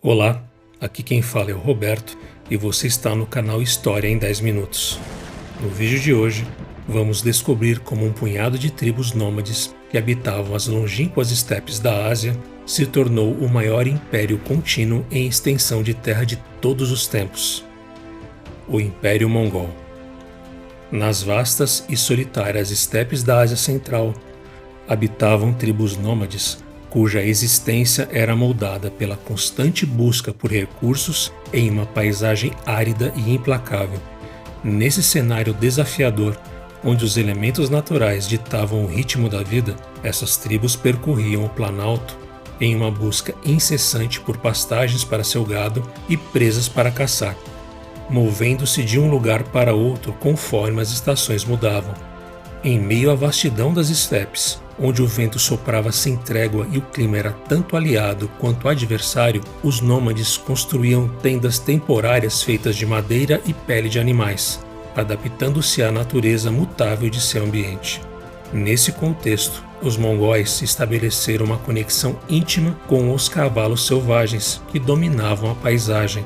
Olá, aqui quem fala é o Roberto e você está no canal História em 10 Minutos. No vídeo de hoje, vamos descobrir como um punhado de tribos nômades que habitavam as longínquas estepes da Ásia se tornou o maior império contínuo em extensão de terra de todos os tempos. O Império Mongol. Nas vastas e solitárias estepes da Ásia Central, habitavam tribos nômades cuja existência era moldada pela constante busca por recursos em uma paisagem árida e implacável. Nesse cenário desafiador, onde os elementos naturais ditavam o ritmo da vida, essas tribos percorriam o Planalto em uma busca incessante por pastagens para seu gado e presas para caçar, movendo-se de um lugar para outro conforme as estações mudavam. Em meio à vastidão das estepes, onde o vento soprava sem trégua e o clima era tanto aliado quanto adversário, os nômades construíam tendas temporárias feitas de madeira e pele de animais, adaptando-se à natureza mutável de seu ambiente. Nesse contexto, os mongóis estabeleceram uma conexão íntima com os cavalos selvagens que dominavam a paisagem.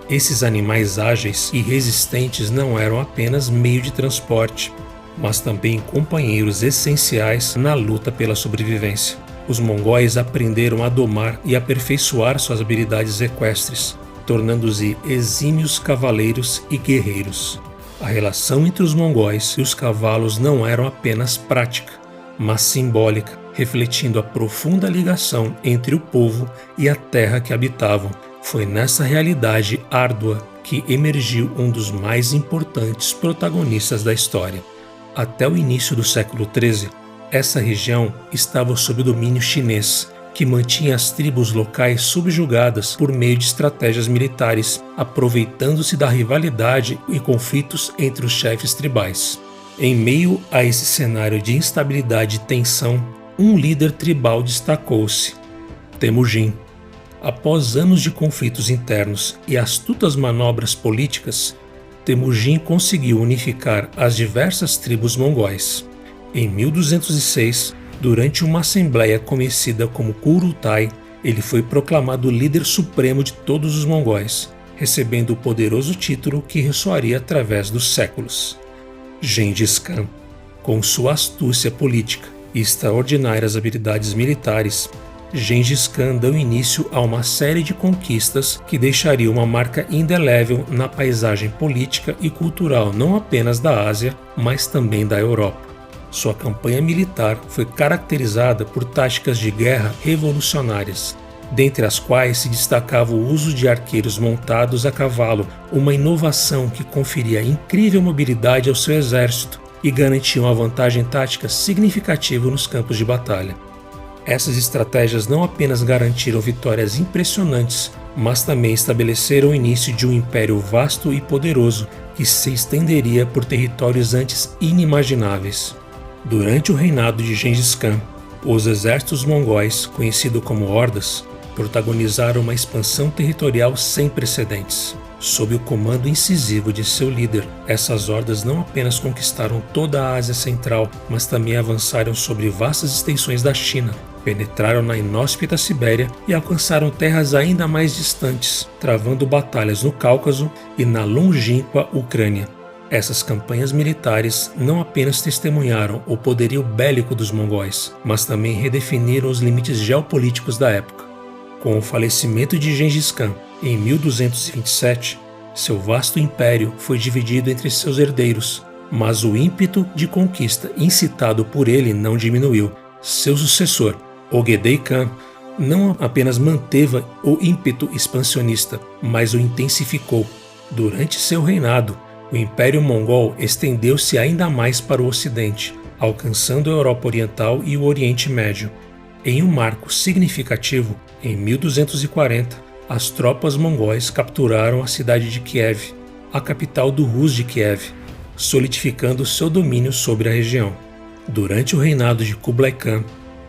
Esses animais ágeis e resistentes não eram apenas meio de transporte, mas também companheiros essenciais na luta pela sobrevivência. Os mongóis aprenderam a domar e aperfeiçoar suas habilidades equestres, tornando-se exímios cavaleiros e guerreiros. A relação entre os mongóis e os cavalos não era apenas prática, mas simbólica, refletindo a profunda ligação entre o povo e a terra que habitavam. Foi nessa realidade árdua que emergiu um dos mais importantes protagonistas da história. Até o início do século XIII, essa região estava sob o domínio chinês, que mantinha as tribos locais subjugadas por meio de estratégias militares, aproveitando-se da rivalidade e conflitos entre os chefes tribais. Em meio a esse cenário de instabilidade e tensão, um líder tribal destacou-se: Temujin. Após anos de conflitos internos e astutas manobras políticas, Temujin conseguiu unificar as diversas tribos mongóis. Em 1206, durante uma assembleia conhecida como Kurultai, ele foi proclamado líder supremo de todos os mongóis, recebendo o poderoso título que ressoaria através dos séculos. Gengis Khan, com sua astúcia política e extraordinárias habilidades militares, Gengis Khan deu início a uma série de conquistas que deixaria uma marca indelével na paisagem política e cultural não apenas da Ásia, mas também da Europa. Sua campanha militar foi caracterizada por táticas de guerra revolucionárias, dentre as quais se destacava o uso de arqueiros montados a cavalo, uma inovação que conferia incrível mobilidade ao seu exército e garantia uma vantagem tática significativa nos campos de batalha. Essas estratégias não apenas garantiram vitórias impressionantes, mas também estabeleceram o início de um império vasto e poderoso que se estenderia por territórios antes inimagináveis. Durante o reinado de Gengis Khan, os exércitos mongóis, conhecidos como hordas, protagonizaram uma expansão territorial sem precedentes. Sob o comando incisivo de seu líder, essas hordas não apenas conquistaram toda a Ásia Central, mas também avançaram sobre vastas extensões da China, penetraram na inóspita Sibéria e alcançaram terras ainda mais distantes, travando batalhas no Cáucaso e na longínqua Ucrânia. Essas campanhas militares não apenas testemunharam o poderio bélico dos mongóis, mas também redefiniram os limites geopolíticos da época. Com o falecimento de Gengis Khan em 1227, seu vasto império foi dividido entre seus herdeiros, mas o ímpeto de conquista incitado por ele não diminuiu. Seu sucessor, Ögedei Khan, não apenas manteve o ímpeto expansionista, mas o intensificou. Durante seu reinado, o Império Mongol estendeu-se ainda mais para o Ocidente, alcançando a Europa Oriental e o Oriente Médio. Em um marco significativo, em 1240, as tropas mongóis capturaram a cidade de Kiev, a capital do Rus de Kiev, solidificando seu domínio sobre a região. Durante o reinado de Kublai Khan,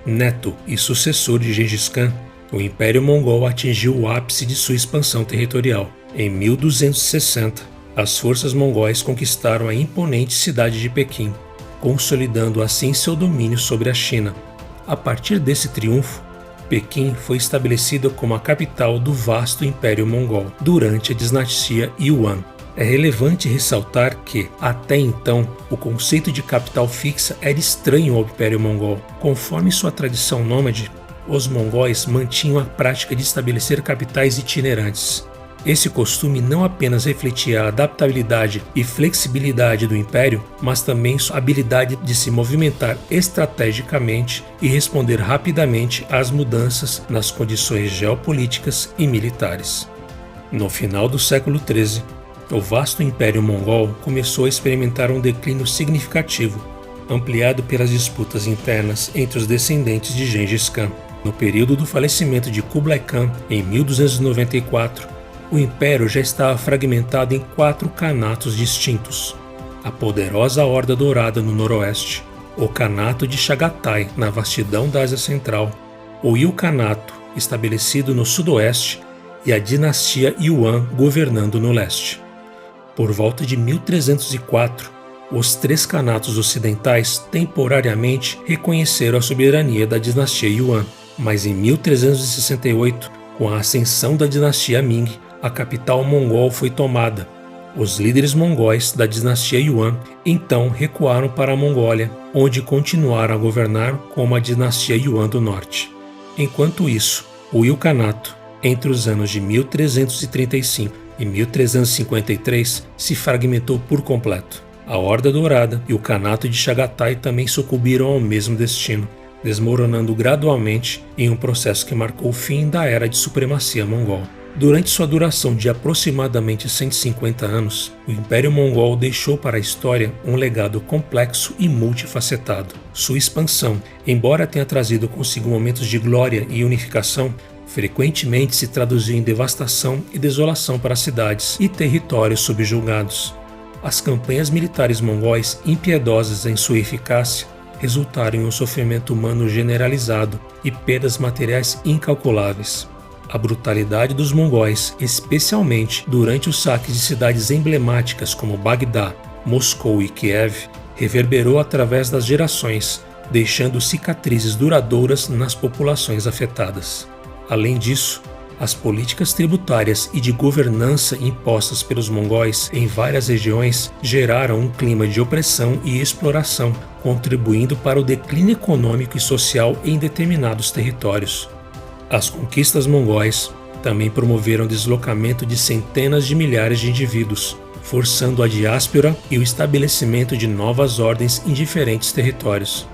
neto e sucessor de Gengis Khan, o Império Mongol atingiu o ápice de sua expansão territorial. Em 1260, as forças mongóis conquistaram a imponente cidade de Pequim, consolidando assim seu domínio sobre a China. A partir desse triunfo, Pequim foi estabelecida como a capital do vasto Império Mongol durante a dinastia Yuan. É relevante ressaltar que, até então, o conceito de capital fixa era estranho ao Império Mongol. Conforme sua tradição nômade, os mongóis mantinham a prática de estabelecer capitais itinerantes. Esse costume não apenas refletia a adaptabilidade e flexibilidade do império, mas também sua habilidade de se movimentar estrategicamente e responder rapidamente às mudanças nas condições geopolíticas e militares. No final do século XIII, o vasto Império Mongol começou a experimentar um declínio significativo, ampliado pelas disputas internas entre os descendentes de Gengis Khan. No período do falecimento de Kublai Khan, em 1294, o império já estava fragmentado em 4 khanatos distintos: a poderosa Horda Dourada no noroeste, o Khanato de Chagatai na vastidão da Ásia Central, o Ilkhanato, estabelecido no sudoeste, e a dinastia Yuan governando no leste. Por volta de 1304, os 3 khanatos ocidentais temporariamente reconheceram a soberania da dinastia Yuan, mas em 1368, com a ascensão da dinastia Ming, a capital mongol foi tomada. Os líderes mongóis da dinastia Yuan então recuaram para a Mongólia, onde continuaram a governar como a dinastia Yuan do Norte. Enquanto isso, o Ilkhanato, entre os anos de 1335 e 1353, se fragmentou por completo. A Horda Dourada e o Khanato de Chagatai também sucumbiram ao mesmo destino, desmoronando gradualmente em um processo que marcou o fim da era de supremacia mongol. Durante sua duração de aproximadamente 150 anos, o Império Mongol deixou para a história um legado complexo e multifacetado. Sua expansão, embora tenha trazido consigo momentos de glória e unificação, frequentemente se traduziu em devastação e desolação para cidades e territórios subjugados. As campanhas militares mongóis, impiedosas em sua eficácia, resultaram em um sofrimento humano generalizado e perdas materiais incalculáveis. A brutalidade dos mongóis, especialmente durante os saques de cidades emblemáticas como Bagdá, Moscou e Kiev, reverberou através das gerações, deixando cicatrizes duradouras nas populações afetadas. Além disso, as políticas tributárias e de governança impostas pelos mongóis em várias regiões geraram um clima de opressão e exploração, contribuindo para o declínio econômico e social em determinados territórios. As conquistas mongóis também promoveram o deslocamento de centenas de milhares de indivíduos, forçando a diáspora e o estabelecimento de novas ordens em diferentes territórios.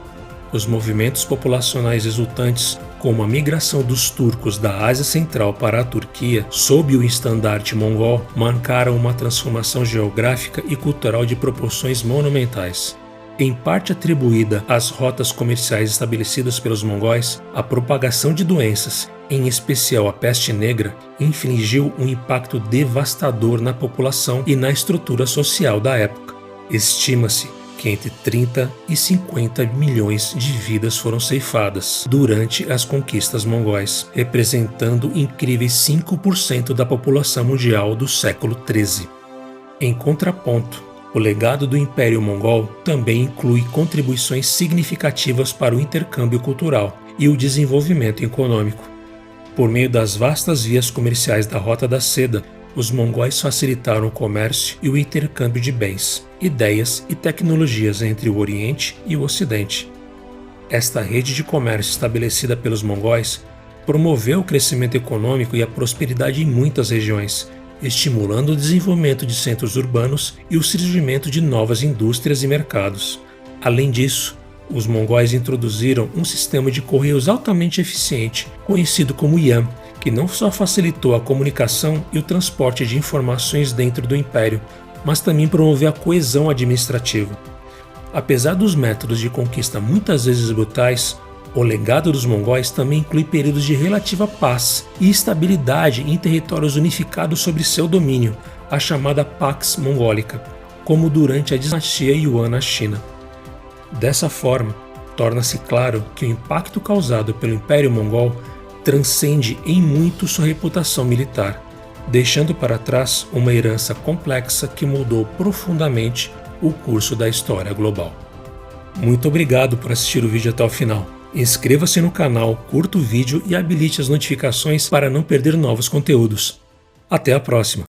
Os movimentos populacionais resultantes, como a migração dos turcos da Ásia Central para a Turquia sob o estandarte mongol, marcaram uma transformação geográfica e cultural de proporções monumentais. Em parte atribuída às rotas comerciais estabelecidas pelos mongóis, a propagação de doenças, em especial a peste negra, infligiu um impacto devastador na população e na estrutura social da época. Estima-se que entre 30 e 50 milhões de vidas foram ceifadas durante as conquistas mongóis, representando incríveis 5% da população mundial do século XIII. Em contraponto, o legado do Império Mongol também inclui contribuições significativas para o intercâmbio cultural e o desenvolvimento econômico. Por meio das vastas vias comerciais da Rota da Seda, os mongóis facilitaram o comércio e o intercâmbio de bens, ideias e tecnologias entre o Oriente e o Ocidente. Esta rede de comércio estabelecida pelos mongóis promoveu o crescimento econômico e a prosperidade em muitas regiões, estimulando o desenvolvimento de centros urbanos e o surgimento de novas indústrias e mercados. Além disso, os mongóis introduziram um sistema de correios altamente eficiente, conhecido como Yan, que não só facilitou a comunicação e o transporte de informações dentro do império, mas também promoveu a coesão administrativa. Apesar dos métodos de conquista muitas vezes brutais, o legado dos mongóis também inclui períodos de relativa paz e estabilidade em territórios unificados sob seu domínio, a chamada Pax Mongólica, como durante a dinastia Yuan na China. Dessa forma, torna-se claro que o impacto causado pelo Império Mongol transcende em muito sua reputação militar, deixando para trás uma herança complexa que mudou profundamente o curso da história global. Muito obrigado por assistir o vídeo até o final. Inscreva-se no canal, curta o vídeo e habilite as notificações para não perder novos conteúdos. Até a próxima!